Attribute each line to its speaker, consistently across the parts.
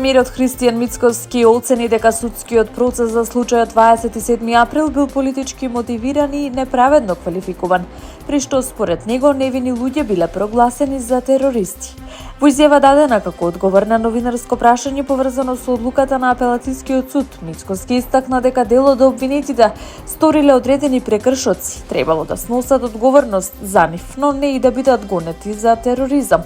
Speaker 1: Премиерот Христијан Мицкоски оцени дека судскиот процес за случајот 27 април бил политички мотивиран и неправедно квалификуван, при што според него невини луѓе биле прогласени за терористи. Во изјава дадена како одговор на новинарско прашање поврзано со одлуката на апелацискиот суд, Мицкоски истакна дека дел од обвинетите сториле одредени прекршоци, требало да сносат одговорност за нив, но не и да бидат гонети за тероризам.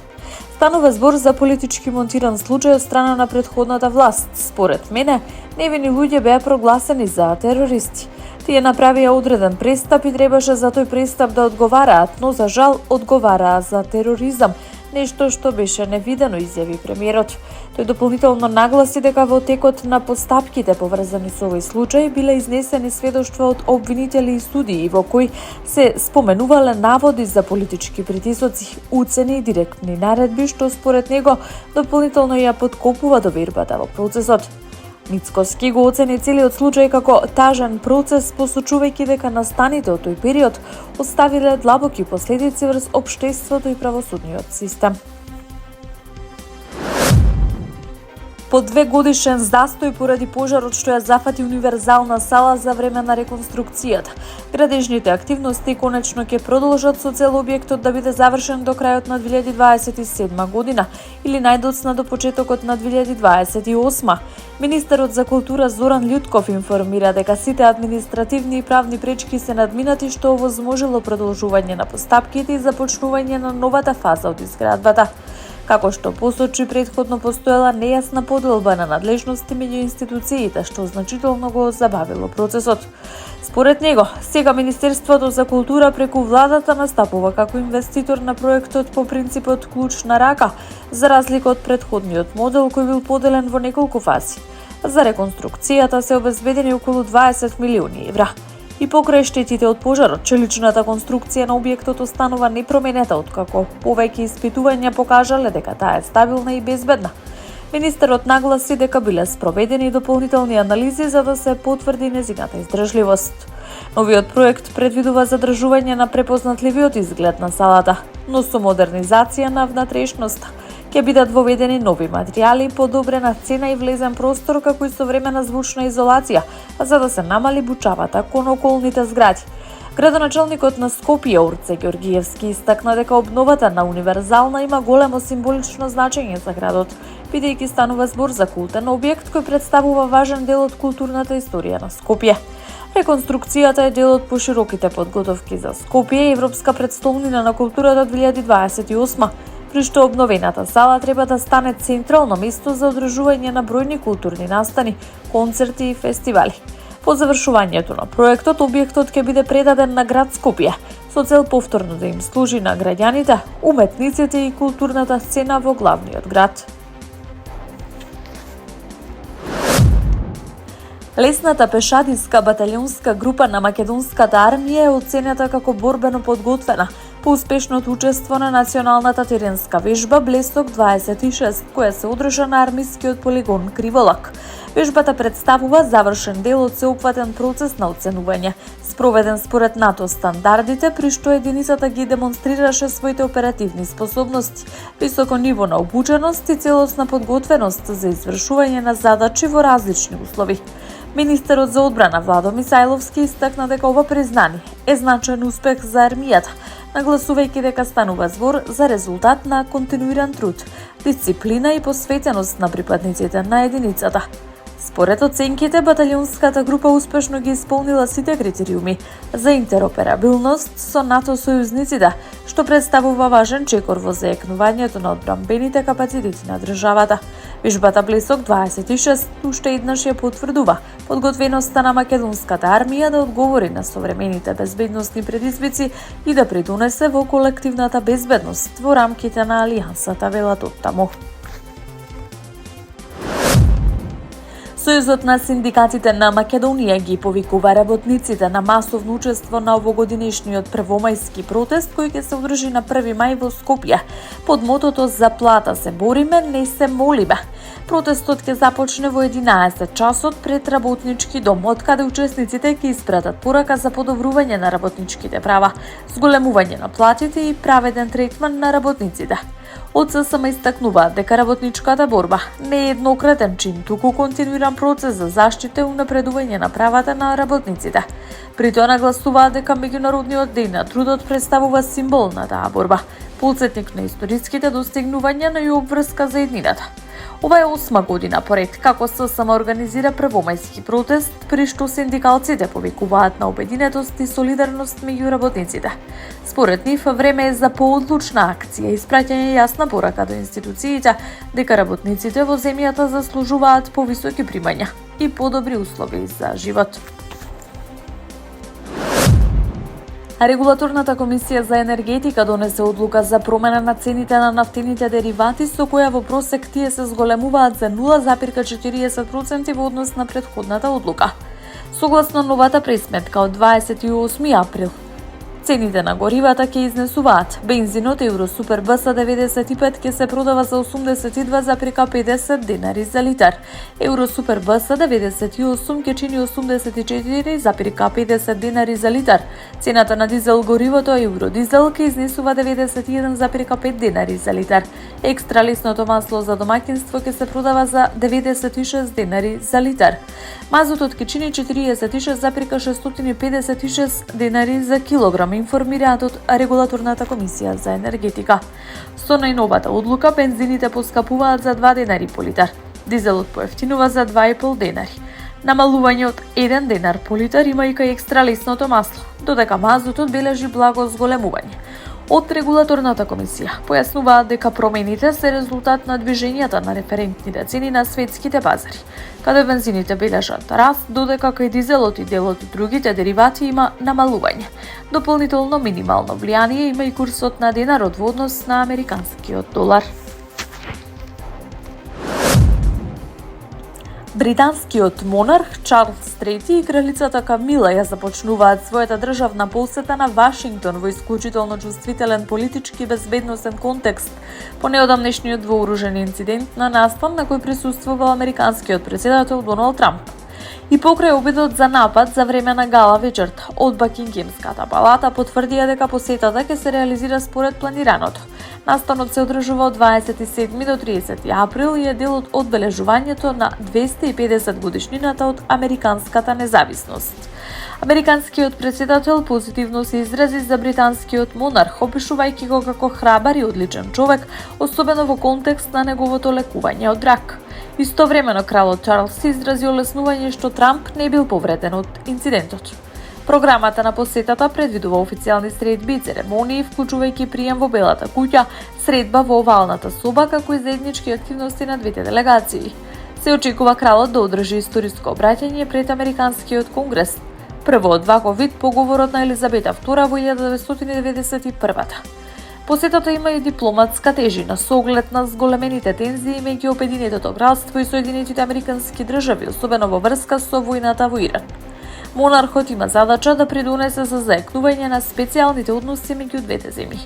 Speaker 1: Станува збор за политички монтиран случај од страна на претходната власт. Според мене, невини луѓе беа прогласени за терористи. Тие направија одреден престап и требаше за тој престап да одговараат, но за жал одговараа за тероризам, нешто што беше невидено, изјави премиерот. Тој дополнително нагласи дека во текот на постапките поврзани со овој случај биле изнесени сведоштва од обвинители и судии во кои се споменувале наводи за политички притисоци, уцени и директни наредби, што според него дополнително ја подкопува довербата во процесот. Мицкоски го оцени целиот случај како тажен процес, посочувајќи дека настаните од тој период оставиле длабоки последици врз општеството и правосудниот систем. По 2 годишен застој поради пожарот што ја зафати универзална сала за време на реконструкцијата. Градежните активности конечно ќе продолжат со цел објектот да биде завршен до крајот на 2027 година или најдоцна до почетокот на 2028. Министерот за култура Зоран Љутков информира дека сите административни и правни пречки се надминати, што овозможило продолжување на постапките и започнување на новата фаза од изградбата. Како што посочи, претходно постоела нејасна поделба на надлежности меѓу институциите, што значително го забавило процесот. Според него, сега Министерството за култура преку владата настапува како инвеститор на проектот по принципот клуч на рака, за разлика од претходниот модел кој бил поделен во неколку фази. За реконструкцијата се обезбедени околу 20 милиони евра. И покрај штетите од пожарот, челичната конструкција на објектот останува непроменета, откако повеќе испитувања покажале дека таа е стабилна и безбедна. Министерот нагласи дека биле спроведени дополнителни анализи за да се потврди незината издржливост. Новиот проект предвидува задржување на препознатливиот изглед на салата, но со модернизација на внатрешноста. Ќе бидат воведени нови материјали, подобрена цена и влезен простор, како и современа звучна изолација, за да се намали бучавата кон околните згради. Градоначалникот на Скопје Орце Ѓоргиевски истакна дека обновата на универзална има големо символично значење за градот, бидејќи станува збор за култен објект кој представува важен дел од културната историја на Скопје. Реконструкцијата е дел од пошироките подготовки за Скопје, Европска претстолнина на културата 2028, при што обновената сала треба да стане централно место за одржување на бројни културни настани, концерти и фестивали. По завршувањето на проектот, објектот ќе биде предаден на град Скопје, со цел повторно да им служи на граѓаните, уметниците и културната сцена во главниот град. Лесната пешадиска баталионска група на македонската армија е оценета како борбено подготвена по успешното учество на националната теренска вежба Блесок 26, која се одржа на армискиот полигон Криволак. Вежбата представува завршен дел од сеопфатен процес на оценување, спроведен според НАТО стандардите, при што единицата ги демонстрираше своите оперативни способности, високо ниво на обученост и целосна подготвеност за извршување на задачи во различни услови. Министерот за одбрана Владо Мисајловски истакна дека ова признание е значаен успех за армијата, нагласувајќи дека станува збор за резултат на континуиран труд, дисциплина и посветеност на припадниците на единицата. Според оценките, баталионската група успешно ги исполнила сите критериуми за интероперабилност со НАТО сојузниците, што представува важен чекор во заекнувањето на одбранбените капацитети на државата. Вежбата Блесок 26 уште еднаш ја потврдува подготвеноста на македонската армија да одговори на современите безбедносни предизвици и да придонесе во колективната безбедност во рамките на алијансата, велат оттаму. Сојузот на синдикатите на Македонија ги повикува работниците на масовно учество на овогодинешниот првомајски протест кој ќе се одржи на 1 мај во Скопје под мотото "За плата се бориме, не се молиме". Протестот ќе започне во 11 часот пред работнички дом, од каде учесниците ќе испратат порака за подобрување на работничките права, зголемување на платите и праведен третман на работниците. Од ССМ истакнуваат дека работничката борба не е еднократен чин, туку континуиран процес за заштита и унапредување на правата на работниците. При тоа нагласуваат дека меѓународниот ден на трудот представува символ на таа борба, потсетник на историските достигнувања, но и обврска за еднината. Ова е 8 година поред како ССМ организира првомајски протест, при што синдикалците повикуваат на обединетост и солидарност меѓу работниците. Според нив, време е за поодлучна акција и испраќање јасна порака до институциите дека работниците во земјата заслужуваат повисоки примања и подобри услови за живот. Регулаторната комисија за енергетика донесе одлука за промена на цените на нафтените деривати, со која во просек тие се зголемуваат за 0,40% во однос на претходната одлука. Согласно новата пресметка од 28 април, цените на горивата ќе изнесуваат. Бензинот Евросупер БС 95 ќе се продава за 82,50 денари за литар. Евросупер БС 98 ќе чини 84,50 денари за литар. Цената на дизел горивото Евродизел ќе изнесува 91,5 денари за литар. Екстра лесното масло за домаќинство ќе се продава за 96 денари за литар. Мазутот ќе чини 46,656 денари за килограм, информираат од Регулаторната комисија за енергетика. Со најновата одлука, бензините поскапуваат за 2 денари по литар, дизелот поевтинува за 2,5 денари. Намалување од 1 денар по литар има и кај екстра лесното масло, додека мазутот бележи благо зголемување. Од Регулаторната комисија појаснуваат дека промените се резултат на движењата на референтните цени на светските пазари, каде бензините бележат раст, додека кај дизелот и делот од другите деривати има намалување. Дополнително минимално влијание има и курсот на денарот во однос на американскиот долар. Британскиот монарх Чарлс III и кралицата Камила ја започнуваат својата државна посета на Вашингтон во исклучително чувствителен политички и безбедносен контекст по неодамнешниот вооружен инцидент на настан на кој присуствувал американскиот претседател Доналд Трамп. И покрај обидот за напад за време на гала вечерта од Бакингемската палата потврдија дека посетата ќе се реализира според планираното. Настанот се одржува од 27 до 30 април и е дел од одбележувањето на 250 годишнината од американската независност. Американскиот претседател позитивно се изрази за британскиот монарх, опишувајќи го како храбар и одличен човек, особено во контекст на неговото лекување од рак. Истовремено кралот Чарлс се изрази олеснување што Трамп не бил повреден од инцидентот. Програмата на посетата предвидува официјални средби и церемонии, вклучувајќи прием во Белата куќа, средба во овалната соба, како и заеднички активности на двете делегации. Се очекува кралот да одржи историско обраќање пред Американскиот конгрес, прво од ваков вид по говорот на Елизабета II во 1991. Посетата има и дипломатска тежина со оглед на зголемените тензии меѓу Обединетото кралство и Соединетите американски држави, особено во врска со војната во Иран. Монархот има задача да придонесе за заекнување на специјалните односи меѓу двете земји.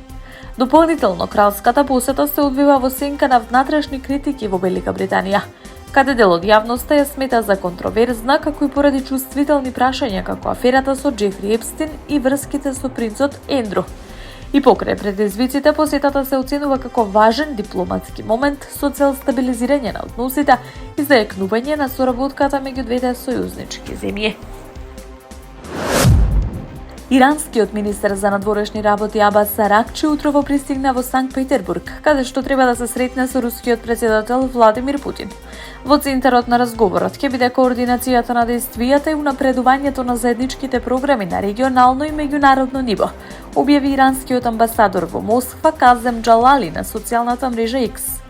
Speaker 1: Дополнително, кралската посета се одвива во сенка на внатрешни критики во Велика Британија, каде дел од јавноста ја смета за контроверзна, како и поради чувствителни прашања како аферата со Джефри Епстин и врските со принцот Ендру. И покрај предизвиците, посетата се оценува како важен дипломатски момент со цел стабилизирање на односите и заекнување на соработката меѓу двете сојузнички земји. Иранскиот министер за надворешни работи Абас Аракчи утрово пристигна во Санкт Петербург, каде што треба да се сретне со рускиот претседател Владимир Путин. Во центарот на разговорот ќе биде координацијата на действијата и унапредувањето на заедничките програми на регионално и меѓународно ниво, објави иранскиот амбасадор во Москва Казем Джалали на социјалната мрежа X.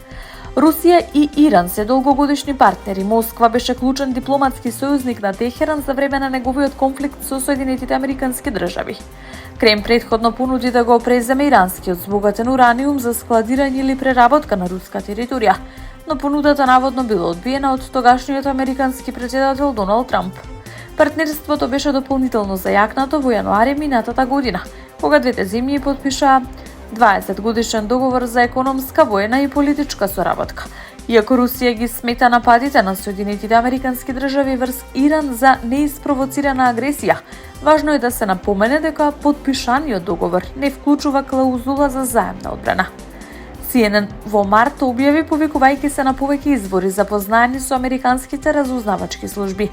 Speaker 1: Русија и Иран се долгогодишни партнери. Москва беше клучен дипломатски сојузник на Техеран за време на неговиот конфликт со Соединетите американски држави. Крем претходно понуди да го преземе иранскиот збогатен ураниум за складирање или преработка на руска територија, но понудата наводно била одбиена од тогашниот американски претседател Доналд Трамп. Партнерството беше дополнително зајакнато во јануари минатата година, кога двете земји потпишаа 20 годишен договор за економска, воена и политичка соработка. Иако Русија ги смета нападите на Соединетите американски држави врз Иран за неиспровоцирана агресија, важно е да се напомене дека потпишаниот договор не вклучува клаузула за заемна одбрана. CNN во март објави, повикувајќи се на повеќе извори запознаени со американските разузнавачки служби,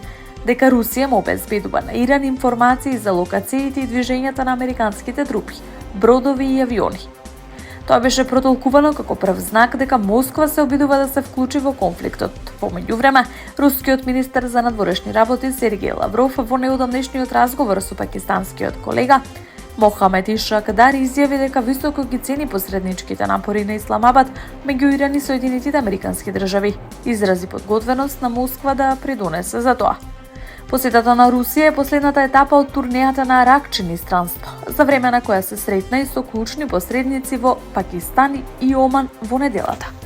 Speaker 1: дека Русија му обезбедува на Иран информации за локациите и движењата на американските трупи, бродови и авиони. Тоа беше протолкувано како прв знак дека Москва се обидува да се вклучи во конфликтот. Во меѓувреме, рускиот министер за надворешни работи Сергеј Лавров во неодамнешниот разговор со пакистанскиот колега Мохамед Ишак-Дар изјави дека високо ги цени посредничките напори на Исламабад меѓу Иран и Соединетите американски држави. Изрази подготвеност на Москва да придонесе за тоа. Посетата на Русија е последната етапа од турнејата на Ракчин странство, за време на која се сретна и со клучни посредници во Пакистан и Оман во неделата.